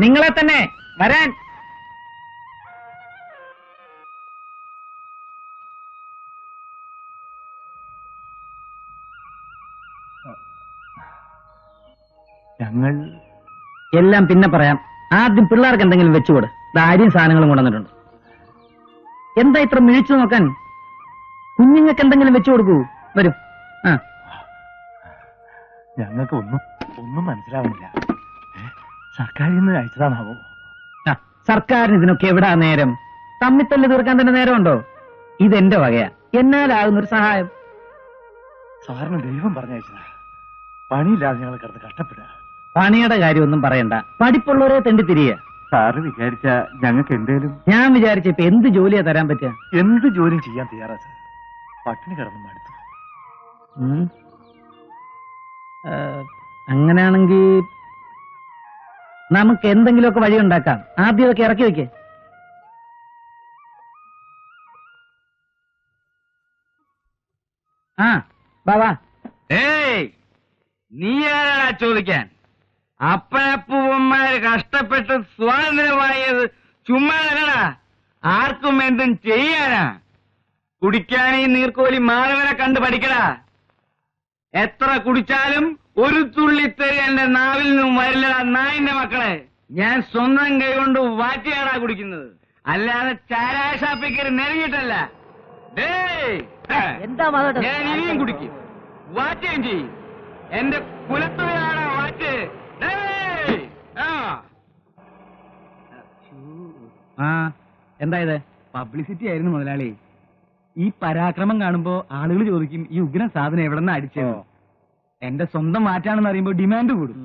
നിങ്ങളെ തന്നെ വരാൻ. ഞങ്ങൾ എല്ലാം പിന്നെ പറയാം. ആദ്യം പിള്ളേർക്ക് എന്തെങ്കിലും വെച്ചുകൊട്. അരിയും സാധനങ്ങളും കൊണ്ടുവന്നിട്ടുണ്ട്. എന്താ ഇത്ര മിഴിച്ചു നോക്കാൻ? കുഞ്ഞുങ്ങൾക്ക് എന്തെങ്കിലും വെച്ചു കൊടുക്കൂ. വരൂ. ഞങ്ങൾക്ക് ഒന്നും മനസ്സിലാവുന്നില്ല. സർക്കാരിൽ നിന്ന് അയച്ചതാണാവോ? സർക്കാരിന് ഇതിനൊക്കെ എവിടാ നേരം? തമ്മിത്തല്ല് തീർക്കാൻ തന്നെ നേരമുണ്ടോ? ഇതെന്റെ വകയാ, എന്നാലാകുന്നൊരു സഹായം. സാറിന് ദൈവം പറഞ്ഞയച്ചതാ. പണിയില്ലാതെ ഞങ്ങൾ കിടന്ന് കഷ്ടപ്പെടുക. പണിയുടെ കാര്യമൊന്നും പറയണ്ട. പഠിപ്പുള്ളവരെ തെണ്ടിത്തിരിയ. സാറ് വിചാരിച്ച ഞങ്ങൾക്ക് എന്തേലും. ഞാൻ വിചാരിച്ച ഇപ്പൊ എന്ത് ജോലിയാ തരാൻ പറ്റുക? എന്ത് ജോലിയും ചെയ്യാൻ തയ്യാറാ സാർ. പട്ടിണി കിടന്നു മടുത്തു. അങ്ങനെയാണെങ്കിൽ നമുക്ക് എന്തെങ്കിലുമൊക്കെ വഴി ഉണ്ടാക്കാം. ആദ്യം ഇതൊക്കെ ഇറക്കി വെക്കേ. വാ. ഏയ്, നീ ആരാടാ ചോദിക്കാൻ? അപ്പനപ്പൂവന്മാര് കഷ്ടപ്പെട്ട് സ്വാതന്ത്ര്യമായത് ചുമ്മാതല്ലടാ. ആർക്കും എന്തും ചെയ്യാനാ. കുടിക്കാനീ നീർക്കോലി മാധവനെ കണ്ട് പഠിക്കടാ. എത്ര കുടിച്ചാലും ഒരു തുള്ളി തെറി എന്റെ നാവിൽ നിന്നും വരില്ലടാ നായിന്റെ മക്കളെ. ഞാൻ സ്വന്തം കൈകൊണ്ട് വാറ്റിയാടാ കുടിക്കുന്നത്, അല്ലാതെ ചാരായ ഷാപ്പിൽ കയറി നെരുങ്ങിയിട്ടല്ല. ഞാൻ ഇനിയും കുടിക്കും, വാറ്റുകയും ചെയ്യും. എന്റെ കുലത്തുകയാണോ വാറ്റ്? എന്തായത്? പബ്ലിസിറ്റി ആയിരുന്നു മുതലാളി. ഈ പരാക്രമം കാണുമ്പോ ആളുകൾ ചോദിക്കും ഈ ഉഗ്രൻ സാധനം എവിടെ നിന്ന് അടിച്ചോ. എന്റെ സ്വന്തം മാറ്റാണെന്ന് അറിയുമ്പോ ഡിമാൻഡ് കൂടും.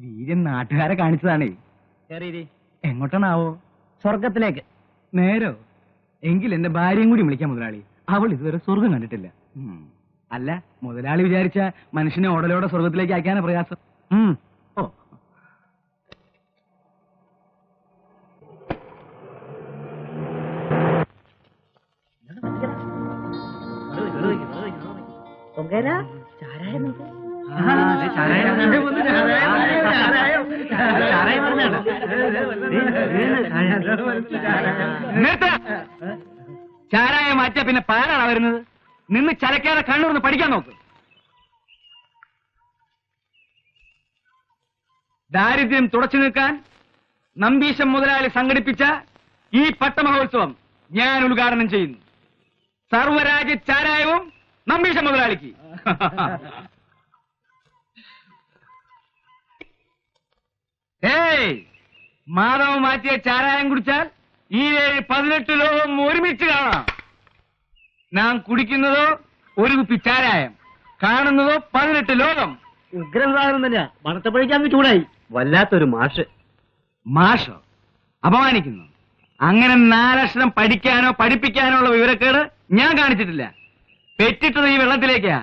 വീര്യൻ നാട്ടുകാരെ കാണിച്ചതാണേ. എങ്ങോട്ടാണാവോ? സ്വർഗത്തിലേക്ക്. നേരോ? എങ്കിൽ എന്റെ ഭാര്യയും കൂടി വിളിക്കാം മുതലാളി. അവൾ ഇതുവരെ സ്വർഗം കണ്ടിട്ടില്ല. അല്ല, മുതലാളി വിചാരിച്ച മനുഷ്യനെ ഓടലോടെ സ്വർഗത്തിലേക്ക് അയക്കാനാ പ്രയാസം. ഓ, ചാരായ മാറ്റിയ പിന്നെ പാരാണ് വരുന്നത്. നിന്ന് ചലക്കാതെ കണ്ണൂർന്ന് പഠിക്കാൻ നോക്ക്. ദാരിദ്ര്യം തുടച്ചു നിൽക്കാൻ നമ്പീശം മുതലാളി സംഘടിപ്പിച്ച ഈ പട്ടമഹോത്സവം ഞാൻ ഉദ്ഘാടനം ചെയ്യുന്നു. സർവരാജ്യ ചാരായവും നമ്പീശം മുതലാളിക്ക്. ഏയ്, മാധവം മാറ്റിയ ചാരായം കുടിച്ചാൽ ഈ 18 ലോകം ഒരുമിച്ച് കാണാം. നാം കുടിക്കുന്നതോ ഒരു കുപ്പി ചാരായം, കാണുന്നതോ 18 ലോകം. ഉഗ്രൻ സാധനം തന്നെയാ. മണത്തപ്പഴിക്കാൻ ചൂടായി. വല്ലാത്തൊരു മാഷോ? അപമാനിക്കുന്നു. അങ്ങനെ 4 അക്ഷരം പഠിക്കാനോ പഠിപ്പിക്കാനോ ഉള്ള വിവരക്കേട് ഞാൻ കാണിച്ചിട്ടില്ല. പെറ്റിട്ടത് ഈ വെള്ളത്തിലേക്കാ.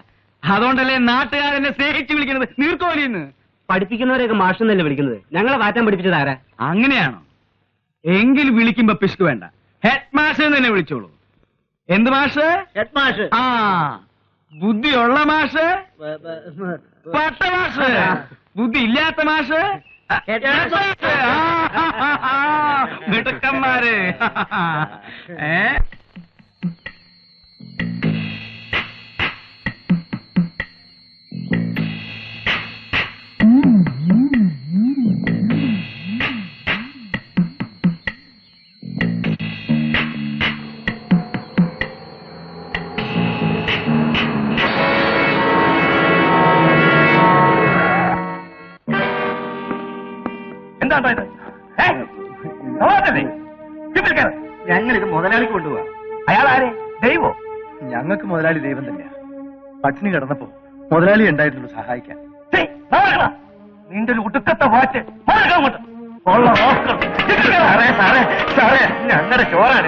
അതുകൊണ്ടല്ലേ നാട്ടുകാരെന്നെ സ്നേഹിച്ചു വിളിക്കുന്നത് നീർക്കോലിന്ന്. പഠിപ്പിക്കുന്നവരെയൊക്കെ മാഷെന്നല്ലേ വിളിക്കുന്നത്? ഞങ്ങളെ വാറ്റാൻ പഠിപ്പിച്ചത് ആരാ? അങ്ങനെയാണോ? എങ്കിൽ വിളിക്കുമ്പോ പിശുക്ക് വേണ്ട, ഹെഡ് മാഷ് തന്നെ വിളിച്ചോളൂ. എന്ത് മാഷ്? ഹെഡ് മാഷ്. ആ, ബുദ്ധിയുള്ള മാഷ് പട്ടമാഷ്, ബുദ്ധി ഇല്ലാത്ത മാഷ് മിടുക്കന്മാര്. ഞങ്ങളിത് മുതലാളിക്ക് കൊണ്ടുപോവാ. അയാളാരെ? ദൈവോ? ഞങ്ങൾക്ക് മുതലാളി ദൈവം തന്നെയാ. പട്ടിണി കിടന്നപ്പോ മുതലാളി ഉണ്ടായിരുന്നുള്ളൂ സഹായിക്കാൻ. നിന്റെ ഒരു ഉടുക്കത്തെ വാച്ച് ഞങ്ങളുടെ ചോറാണ്.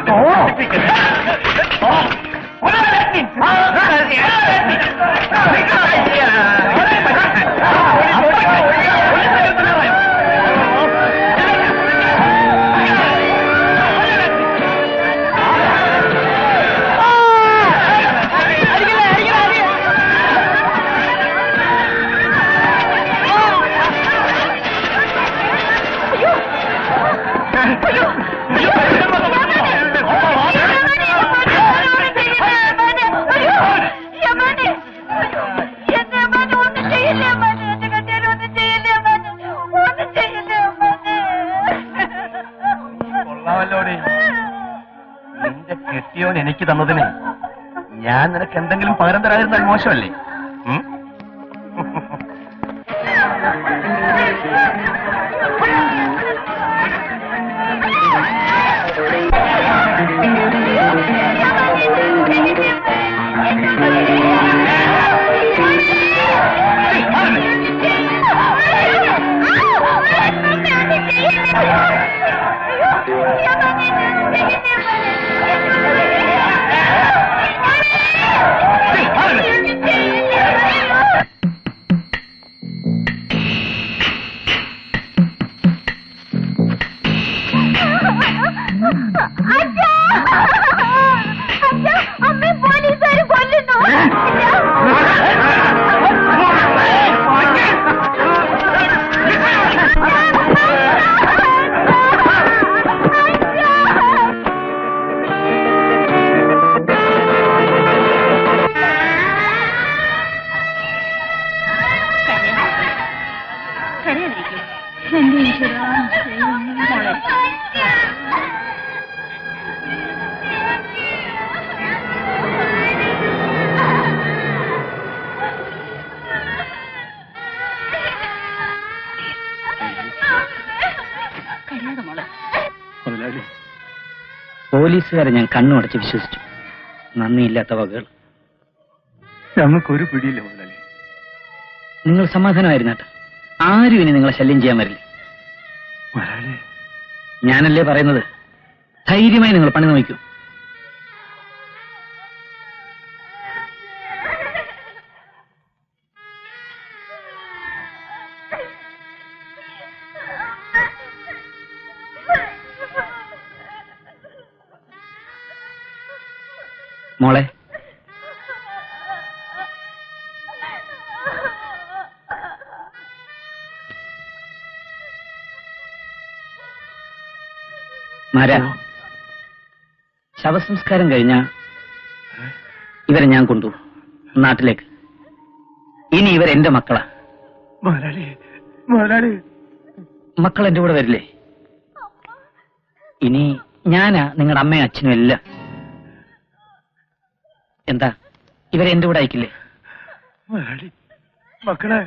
കൊള്ളാമല്ലോടെ. നിന്റെ കെട്ടിയോൻ എനിക്ക് തന്നതിന് ഞാൻ നിനക്ക് എന്തെങ്കിലും പകരം തരാതിരുന്നാൽ മോശമല്ലേ? അമ്മ പോലീസുകാർ കൊല്ലുന്നു. എന്റെ ഈശ്വരാ, മോളെ പോലീസുകാരെ ഞാൻ കണ്ണുടച്ച് വിശ്വസിച്ചു. നന്ദിയില്ലാത്ത വകകൾ. ഞങ്ങൾക്കൊരു പിടിയില്ല മുതലാളി. നിങ്ങൾ സമാധാനമായിരുന്നേട്ട. ആരും ഇനി നിങ്ങളെ ശല്യം ചെയ്യാൻ വരില്ല. മുതലാളി, ഞാനല്ലേ പറയുന്നത്. ധൈര്യമായി നിങ്ങൾ പണി നോക്കൂ. മോളെ, ശവസംസ്കാരം കഴിഞ്ഞ ഇവരെ ഞാൻ കൊണ്ടുപോകും നാട്ടിലേക്ക്. ഇനി ഇവരെന്റെ മക്കളാ. മക്കൾ എന്റെ കൂടെ വരില്ലേ? ഇനി ഞാനാ നിങ്ങളുടെ അമ്മയും അച്ഛനും എല്ലാം. എന്താ, ഇവരെ എന്റെ കൂടെ അയക്കില്ലേ? മക്കളെ